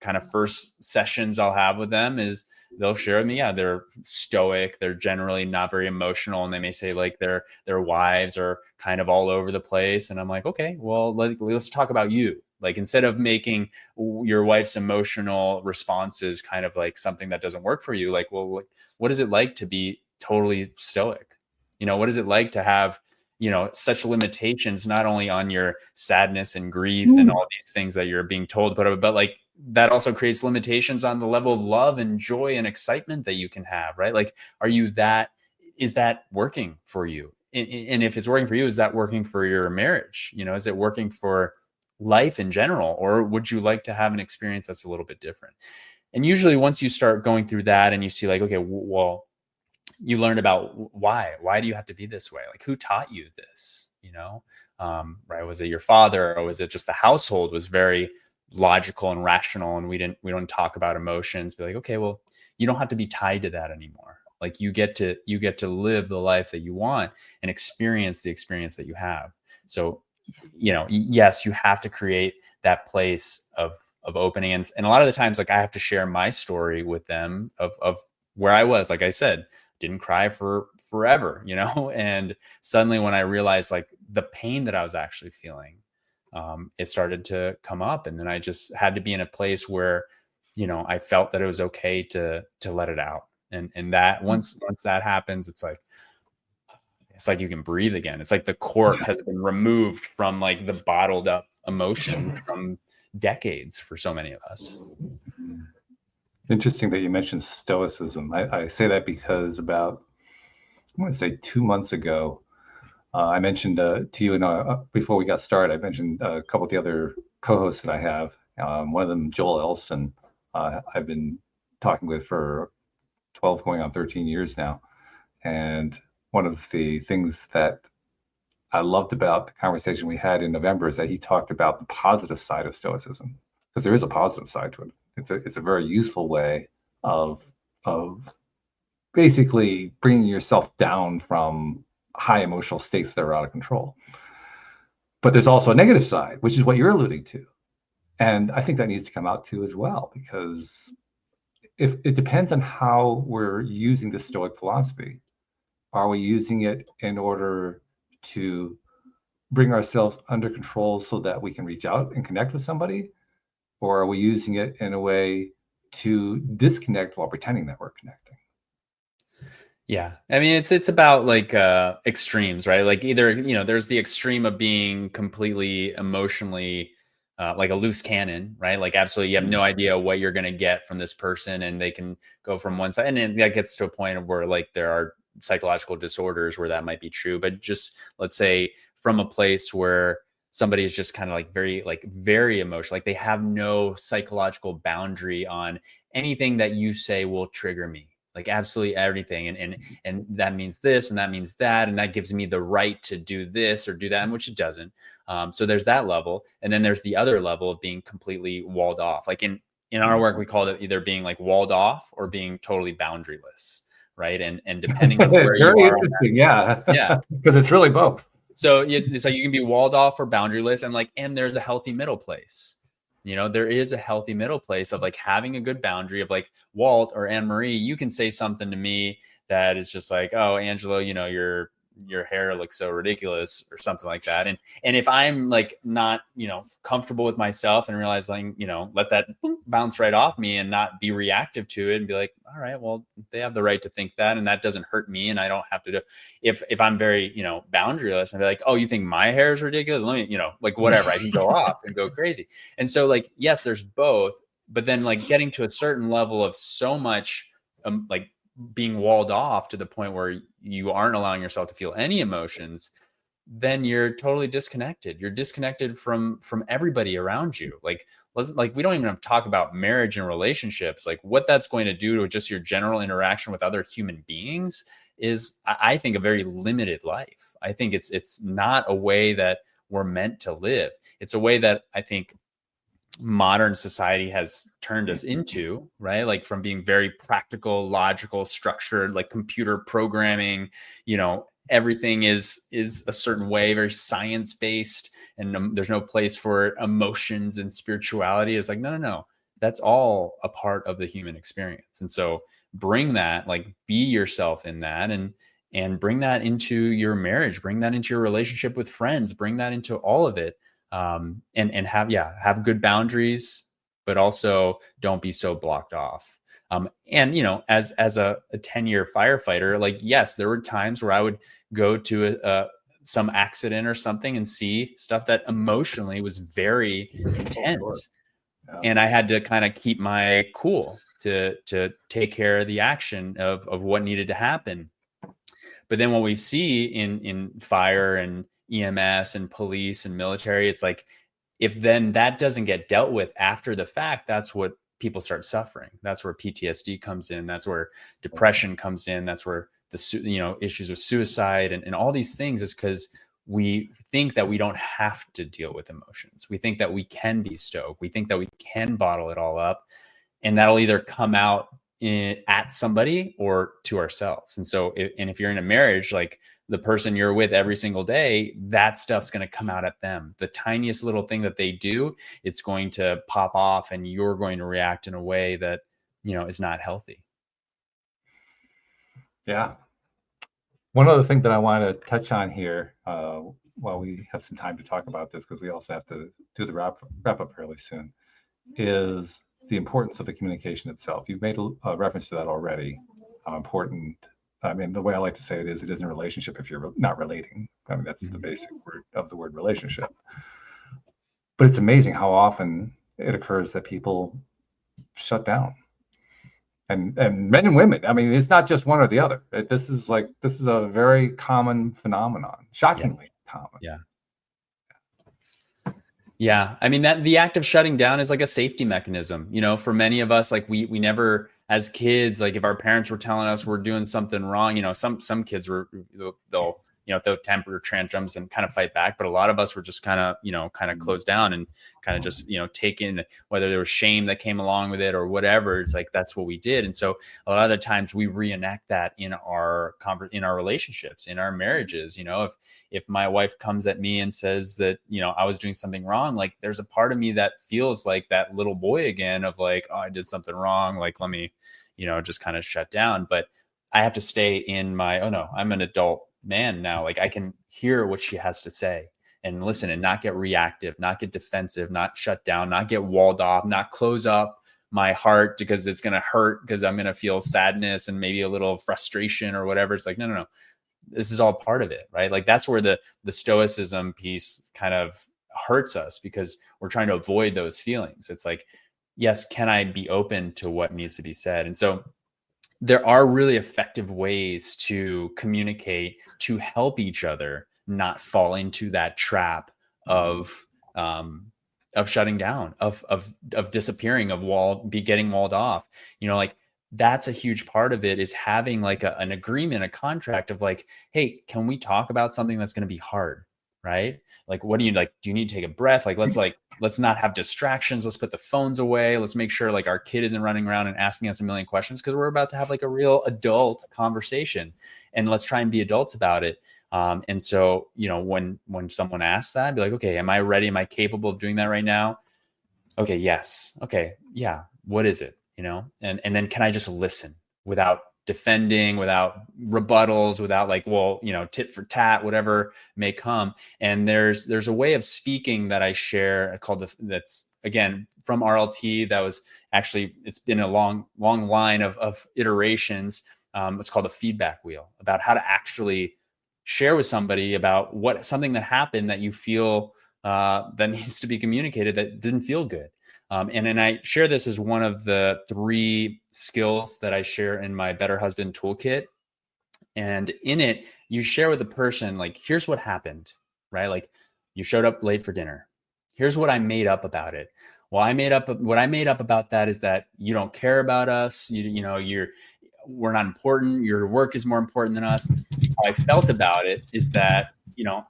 kind of first sessions I'll have with them is they'll share with me, yeah, they're stoic, they're generally not very emotional, and they may say like their wives are kind of all over the place. And I'm like, okay, well, let's talk about you. Like, instead of making your wife's emotional responses kind of like something that doesn't work for you, like, well, what is it like to be totally stoic? What is it like to have, such limitations, not only on your sadness and grief and all these things that you're being told, but like that also creates limitations on the level of love and joy and excitement that you can have, right? Like, is that working for you? And if it's working for you, is that working for your marriage? Is it working for life in general, or would you like to have an experience that's a little bit different? And usually once you start going through that and you see like, okay, well, you learned about why do you have to be this way? Like, who taught you this? Right? Was it your father, or was it just the household was very logical and rational, and we don't talk about emotions? Be like, okay, well, you don't have to be tied to that anymore. Like, you get to live the life that you want and experience the experience that you have. So, yes, you have to create that place of opening. And a lot of the times, like, I have to share my story with them of where I was. Like I said, didn't cry for forever, and suddenly when I realized like the pain that I was actually feeling, it started to come up. And then I just had to be in a place where, I felt that it was okay to let it out. And that once that happens, it's like you can breathe again. It's like the cork has been removed from like the bottled up emotion from decades for so many of us. Interesting that you mentioned stoicism. I say that because about, I want to say 2 months ago, I mentioned to you, before we got started, I mentioned a couple of the other co-hosts that I have. One of them, Joel Elston, I've been talking with for 12 going on 13 years now. And one of the things that I loved about the conversation we had in November is that he talked about the positive side of stoicism, because there is a positive side to it. It's a very useful way of basically bringing yourself down from high emotional states that are out of control. But there's also a negative side, which is what you're alluding to. And I think that needs to come out too as well, because if it depends on how we're using the Stoic philosophy. Are we using it in order to bring ourselves under control so that we can reach out and connect with somebody? Or are we using it in a way to disconnect while pretending that we're connecting? Yeah. I mean, it's about like extremes, right? Like, either, there's the extreme of being completely emotionally like a loose cannon, right? Like, absolutely, you have no idea what you're going to get from this person, and they can go from one side. And then that gets to a point where like there are psychological disorders where that might be true. But just, let's say, from a place where somebody is just kind of like very emotional, like they have no psychological boundary on anything that you say will trigger me. Like, absolutely everything. And that means this, and that means that, and that gives me the right to do this or do that, which it doesn't. So there's that level. And then there's the other level of being completely walled off. Like in our work, we call it either being like walled off or being totally boundaryless. Right. And depending on where you are. Yeah. Because it's really both. So it's like you can be walled off or boundaryless, and there's a healthy middle place. There is a healthy middle place of like having a good boundary of like, Walt or Anne Marie, you can say something to me that is just like, oh, Angelo, your hair looks so ridiculous or something like that. And if I'm like not, comfortable with myself and realizing, let that bounce right off me and not be reactive to it and be like, all right, well, they have the right to think that, and that doesn't hurt me, and I don't have to do. If I'm very, boundaryless, and be like, oh, you think my hair is ridiculous? Let me, like whatever, I can go off and go crazy. And so like, yes, there's both, but then like getting to a certain level of so much like being walled off to the point where you aren't allowing yourself to feel any emotions, then you're totally disconnected. You're disconnected from everybody around you. Like, we don't even have to talk about marriage and relationships. Like, what that's going to do to just your general interaction with other human beings is, I think, a very limited life. I think it's not a way that we're meant to live. It's a way that I think modern society has turned us into, right? Like from being very practical, logical, structured, like computer programming, everything is a certain way, very science based, and there's no place for emotions and spirituality. It's like, no, that's all a part of the human experience. And so bring that, like, be yourself in that, and bring that into your marriage, bring that into your relationship with friends, bring that into all of it. And have good boundaries, but also don't be so blocked off. And as a 10-year firefighter, like, yes, there were times where I would go to some accident or something and see stuff that emotionally was very intense. Yeah. And I had to kind of keep my cool to take care of the action of what needed to happen. But then what we see in fire and EMS and police and military, it's like, if then that doesn't get dealt with after the fact, that's what people start suffering. That's where PTSD comes in. That's where depression comes in. That's where the issues with suicide and all these things, is because we think that we don't have to deal with emotions. We think that we can be stoic. We think that we can bottle it all up, and that'll either come out at somebody or to ourselves. And so, if you're in a marriage, like, the person you're with every single day, that stuff's going to come out at them. The tiniest little thing that they do, it's going to pop off, and you're going to react in a way that, is not healthy. Yeah. One other thing that I want to touch on here, while we have some time to talk about this, because we also have to do the wrap up fairly soon, is the importance of the communication itself. You've made a reference to that already. How important, I mean, the way I like to say it isn't a relationship if you're not relating. I mean, that's the basic word of the word relationship. But it's amazing how often it occurs that people shut down. And men and women, I mean, it's not just one or the other. This is a very common phenomenon, shockingly common. Yeah. Yeah. I mean, that the act of shutting down is like a safety mechanism, for many of us. Like, we never, as kids, like, if our parents were telling us we're doing something wrong, some kids they'll throw temper tantrums and kind of fight back. But a lot of us were just kind of closed down and kind of just, take in, whether there was shame that came along with it or whatever. It's like, that's what we did. And so a lot of the times we reenact that in our relationships, in our marriages. If my wife comes at me and says that, I was doing something wrong, like, there's a part of me that feels like that little boy again of like, oh, I did something wrong. Like, let me, just kind of shut down. But I have to stay in my, oh no, I'm an adult man now. Like, I can hear what she has to say and listen, and not get reactive, not get defensive, not shut down, not get walled off, not close up my heart because it's going to hurt, because I'm going to feel sadness and maybe a little frustration or whatever. It's like, no. This is all part of it, right? Like, that's where the stoicism piece kind of hurts us, because we're trying to avoid those feelings. It's like, yes, can I be open to what needs to be said? And so there are really effective ways to communicate, to help each other not fall into that trap of shutting down, of disappearing, of getting walled off. Like, that's a huge part of it, is having like an agreement, a contract of like, hey, can we talk about something that's going to be hard? Right? Like, what do you like? Do you need to take a breath? Like, let's not have distractions. Let's put the phones away. Let's make sure like our kid isn't running around and asking us a million questions, because we're about to have like a real adult conversation, and let's try and be adults about it. And so, when someone asks that, I'd be like, okay, am I ready? Am I capable of doing that right now? Okay. Yes. Okay. Yeah. What is it? And then can I just listen without defending, without rebuttals, without like, well, tit for tat, whatever may come. And there's a way of speaking that I share that's again from RLT. That was actually, it's been a long line of iterations. It's called a feedback wheel, about how to actually share with somebody about something that happened that you feel that needs to be communicated that didn't feel good. And then I share this as one of the 3 skills that I share in my Better Husband toolkit. And in it, you share with the person, like, here's what happened, right? Like, you showed up late for dinner. Here's what I made up about it. Well, what I made up about that is that you don't care about us. We're not important. Your work is more important than us. How I felt about it is that,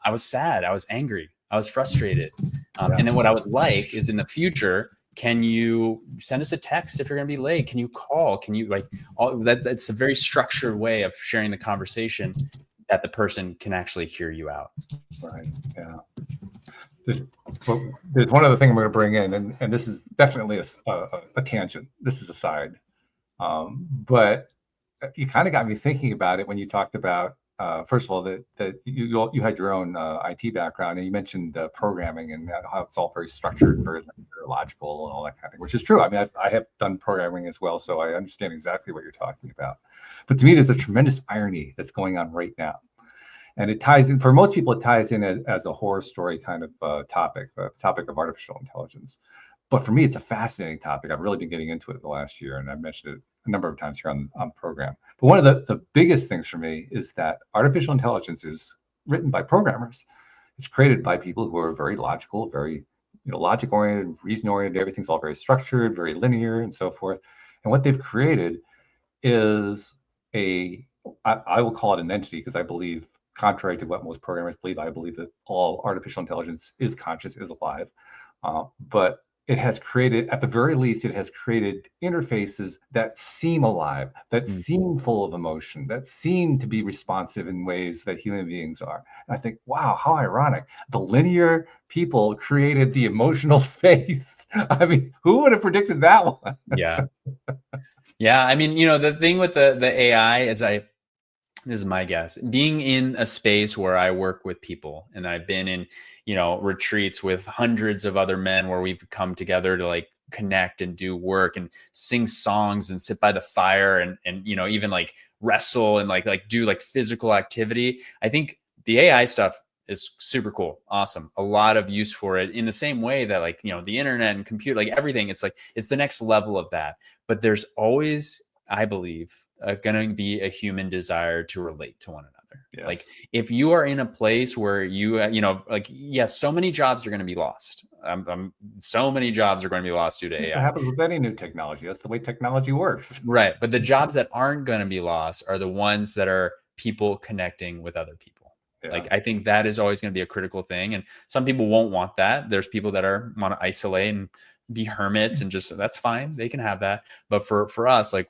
I was sad. I was angry. I was frustrated. And then what I would like is, in the future, Can you send us a text if you're going to be late? Can you call? Can you like all that? That's a very structured way of sharing the conversation that the person can actually hear you out. Right. Yeah. There's one other thing I'm going to bring in, and this is definitely a tangent. This is a side. But you kind of got me thinking about it when you talked about, first of all, that you had your own IT background, and you mentioned programming and how it's all very structured, very logical, and all that kind of thing, which is true. I mean, I have done programming as well, so I understand exactly what you're talking about. But to me, there's a tremendous irony that's going on right now. And it ties in, for most people, it ties in as a horror story kind of topic of artificial intelligence. But for me, it's a fascinating topic. I've really been getting into it the last year, and I've mentioned it a number of times here on the program. But one of the biggest things for me is that artificial intelligence is written by programmers. It's created by people who are very logical, very logic-oriented, reason-oriented. Everything's all very structured, very linear, and so forth. And what they've created is I will call it an entity, because I believe, contrary to what most programmers believe, I believe that all artificial intelligence is conscious, is alive. But it has created, at the very least, it has created interfaces that seem alive, that seem full of emotion, that seem to be responsive in ways that human beings are. And I think, wow, how ironic. The linear people created the emotional space. I mean, who would have predicted that one? Yeah. Yeah. I mean, the thing with the AI is this is my guess, being in a space where I work with people, and I've been in, retreats with hundreds of other men where we've come together to like connect and do work and sing songs and sit by the fire and even like wrestle and like do like physical activity. I think the AI stuff is super cool. Awesome. A lot of use for it, in the same way that like, the internet and computer, like everything, it's like, it's the next level of that. But there's always, I believe, going to be a human desire to relate to one another. Yes. Like if you are in a place where yes, so many jobs are going to be lost. So many jobs are going to be lost due to AI. It happens with any new technology. That's the way technology works. Right. But the jobs that aren't going to be lost are the ones that are people connecting with other people. Yeah. Like I think that is always going to be a critical thing. And some people won't want that. There's people that want to isolate and be hermits, and just, that's fine. They can have that. But for us, like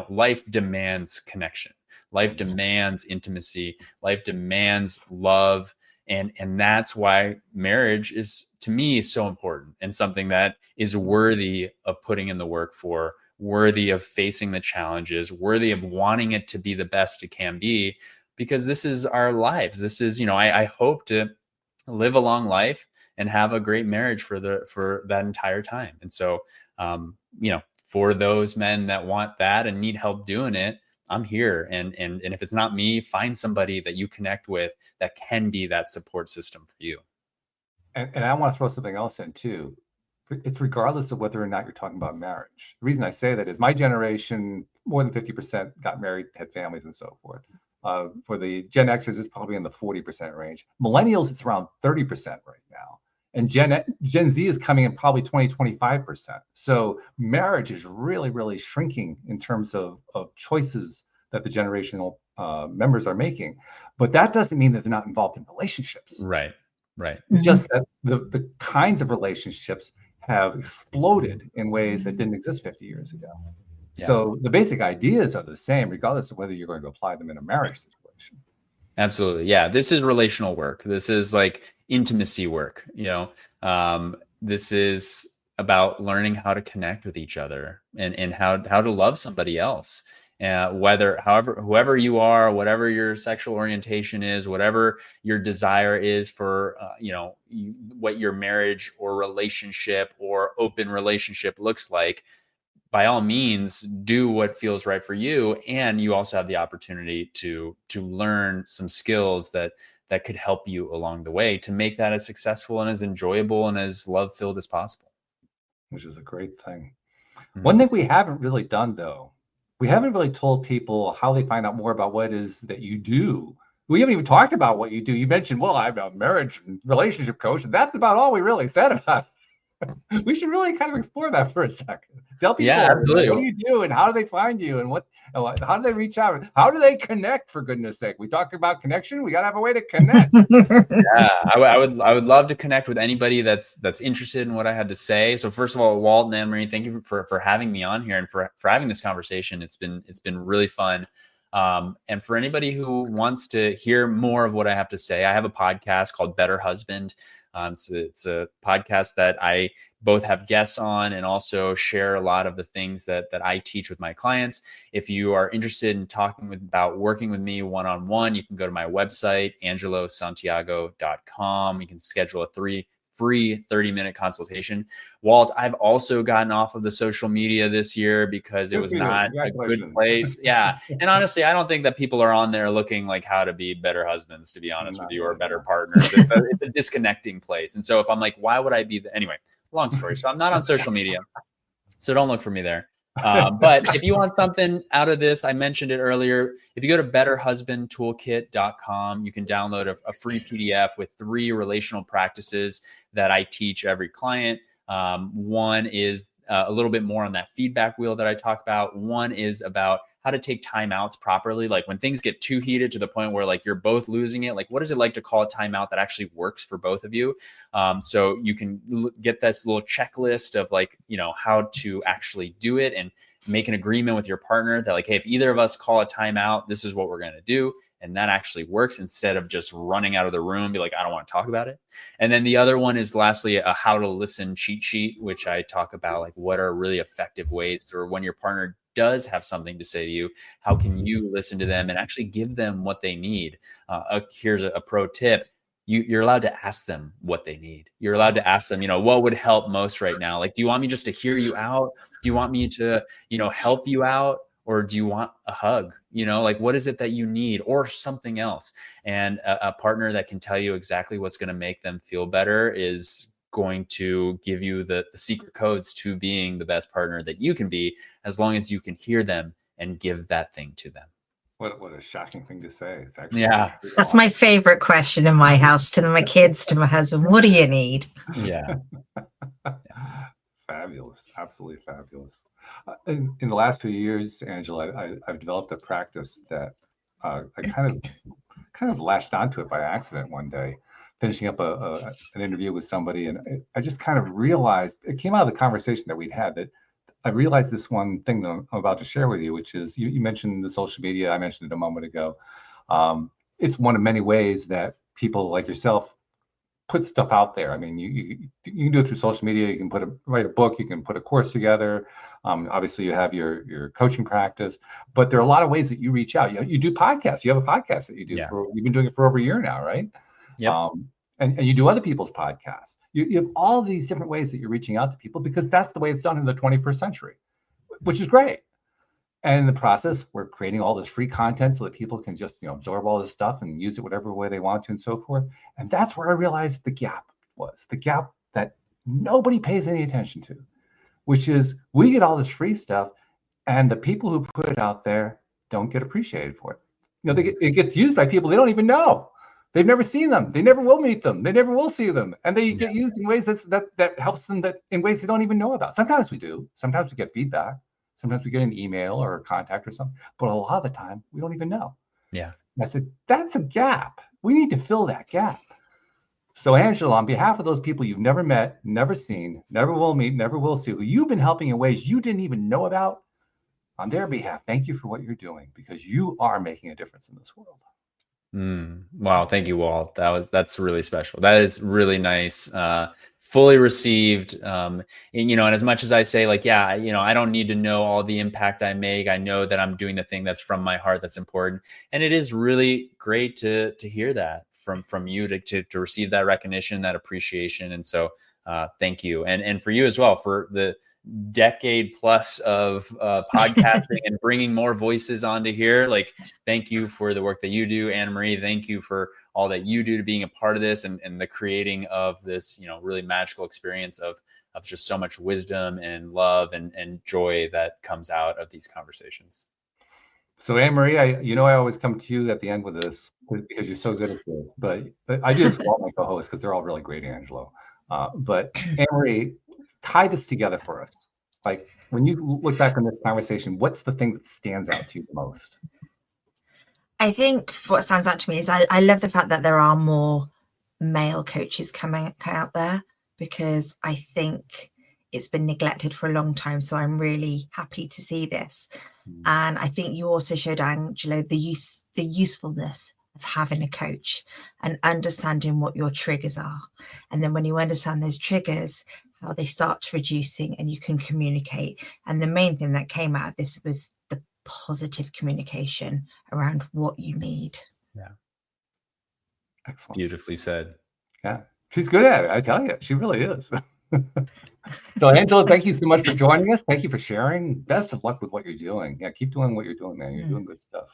life demands connection. Life demands intimacy. Life demands love. And that's why marriage is, to me, so important, and something that is worthy of putting in the work for, worthy of facing the challenges, worthy of wanting it to be the best it can be, because this is our lives. This is, I hope to live a long life and have a great marriage for that entire time. And so, for those men that want that and need help doing it, I'm here. And if it's not me, find somebody that you connect with that can be that support system for you. And I want to throw something else in too. It's regardless of whether or not you're talking about marriage. The reason I say that is my generation, more than 50% got married, had families, and so forth. For the Gen Xers, it's probably in the 40% range. Millennials, it's around 30% right now. And Gen Z is coming in probably 20-25%. So marriage is really, really shrinking in terms of choices that the generational members are making. But that doesn't mean that they're not involved in relationships. Right. Just that the kinds of relationships have exploded in ways that didn't exist 50 years ago. Yeah. So the basic ideas are the same, regardless of whether you're going to apply them in a marriage situation. Absolutely. Yeah. This is relational work. This is like intimacy work. This is about learning how to connect with each other and how to love somebody else. Whoever you are, whatever your sexual orientation is, whatever your desire is for, what your marriage or relationship or open relationship looks like, by all means, do what feels right for you. And you also have the opportunity to learn some skills that could help you along the way to make that as successful and as enjoyable and as love-filled as possible. Which is a great thing. Mm-hmm. One thing we haven't really done, though, we haven't really told people how they find out more about what it is that you do. We haven't even talked about what you do. You mentioned, well, I'm a marriage and relationship coach, and that's about all we really said about it. We should really kind of explore that for a second. Tell people, Yeah, absolutely. What do you do and how do they find you and how do they reach out? How do they connect, for goodness sake? We talked about connection. We got to have a way to connect. Yeah, I would love to connect with anybody that's interested in what I had to say. So first of all, Walt and Anne Marie, thank you for having me on here and for having this conversation. It's been really fun. And for anybody who wants to hear more of what I have to say, I have a podcast called Better Husband. It's a podcast that I both have guests on and also share a lot of the things that I teach with my clients. If you are interested in talking about working with me one-on-one, you can go to my website, angelosantiago.com. You can schedule a free 30-minute consultation. Walt, I've also gotten off of the social media this year because it was not a good place. Yeah. And honestly, I don't think that people are on there looking like how to be better husbands, to be honest with you, or better partners. It's a disconnecting place. And so if I'm like, why would I be anyway, long story. So I'm not on social media. So don't look for me there. But if you want something out of this, I mentioned it earlier. If you go to betterhusbandtoolkit.com, you can download a free PDF with 3 relational practices that I teach every client. One is a little bit more on that feedback wheel that I talk about. One is about how to take timeouts properly. Like when things get too heated to the point where like you're both losing it, like what is it like to call a timeout that actually works for both of you? So you can get this little checklist of like, how to actually do it and make an agreement with your partner that like, hey, if either of us call a timeout, this is what we're going to do. And that actually works instead of just running out of the room, be like, I don't want to talk about it. And then the other one is lastly, a how to listen cheat sheet, which I talk about like what are really effective ways or when your partner does have something to say to you, how can you listen to them and actually give them what they need? Here's a pro tip. You're allowed to ask them what they need. You're allowed to ask them, what would help most right now? Like, do you want me just to hear you out? Do you want me to, help you out? Or do you want a hug? Like what is it that you need or something else? And a partner that can tell you exactly what's going to make them feel better is going to give you the secret codes to being the best partner that you can be, as long as you can hear them and give that thing to them. What a shocking thing to say. It's actually that's my favorite question in my house, to my kids, to my husband. What do you need? Yeah. Fabulous. Absolutely fabulous. In the last few years, Angela, I've developed a practice that I kind of latched onto it by accident one day, finishing up an interview with somebody. And I just kind of realized, it came out of the conversation that we'd had, that I realized this one thing that I'm about to share with you, which is you mentioned the social media. I mentioned it a moment ago. It's one of many ways that people like yourself put stuff out there. I mean, you can do it through social media. You can write a book. You can put a course together. Obviously, you have your coaching practice, but there are a lot of ways that you reach out. You do podcasts. You have a podcast that you do. You've been doing it for over a year now, right? Yep. And you do other people's podcasts. You have all these different ways that you're reaching out to people, because that's the way it's done in the 21st century, which is great. And in the process, we're creating all this free content so that people can just absorb all this stuff and use it whatever way they want to and so forth. And that's where I realized the gap that nobody pays any attention to, which is we get all this free stuff and the people who put it out there don't get appreciated for it. It gets used by people they don't even know. They've never seen them. They never will meet them. They never will see them. And they get used in ways that helps them, that in ways they don't even know about. Sometimes we do. Sometimes we get feedback. Sometimes we get an email or a contact or something. But a lot of the time, we don't even know. Yeah. And I said, that's a gap. We need to fill that gap. So Angela, on behalf of those people you've never met, never seen, never will meet, never will see, who you've been helping in ways you didn't even know about, on their behalf, thank you for what you're doing, because you are making a difference in this world. Wow. Thank you, Walt. That's really special. That is really nice. Fully received. And as much as I say like, I don't need to know all the impact I make. I know that I'm doing the thing that's from my heart that's important. And it is really great to hear that from you, to receive that recognition, that appreciation. And so thank you. And for you as well, for the decade plus of podcasting and bringing more voices onto here. Like, thank you for the work that you do, Anne Marie. Thank you for all that you do to being a part of this and the creating of this, really magical experience of just so much wisdom and love and joy that comes out of these conversations. So Anne Marie, I always come to you at the end with this because you're so good at this, but I do this with all my co-hosts because they're all really great, Angelo. But Anne Marie, tie this together for us. Like when you look back on this conversation, what's the thing that stands out to you the most? I think what stands out to me is I love the fact that there are more male coaches coming out there, because I think it's been neglected for a long time. So I'm really happy to see this. And I think you also showed, Angelo, the usefulness of having a coach and understanding what your triggers are. And then when you understand those triggers, how they start reducing, and you can communicate. And the main thing that came out of this was the positive communication around what you need. Yeah. Excellent. Beautifully said. Yeah. She's good at it. I tell you, she really is. So Angelo, thank you so much for joining us. Thank you for sharing. Best of luck with what you're doing. Yeah, keep doing what you're doing, man. You're doing good stuff.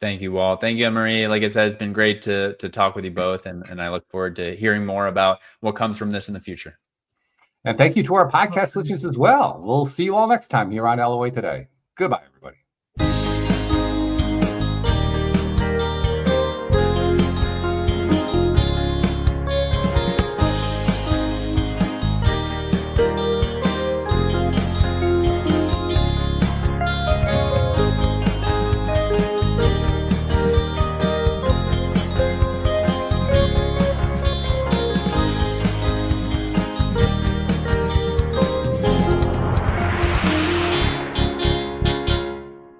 Thank you, Walt. Thank you, Anne Marie. Like I said, it's been great to talk with you both, and I look forward to hearing more about what comes from this in the future. And thank you to our podcast listeners as well. We'll see you all next time here on LOA Today. Goodbye, everybody.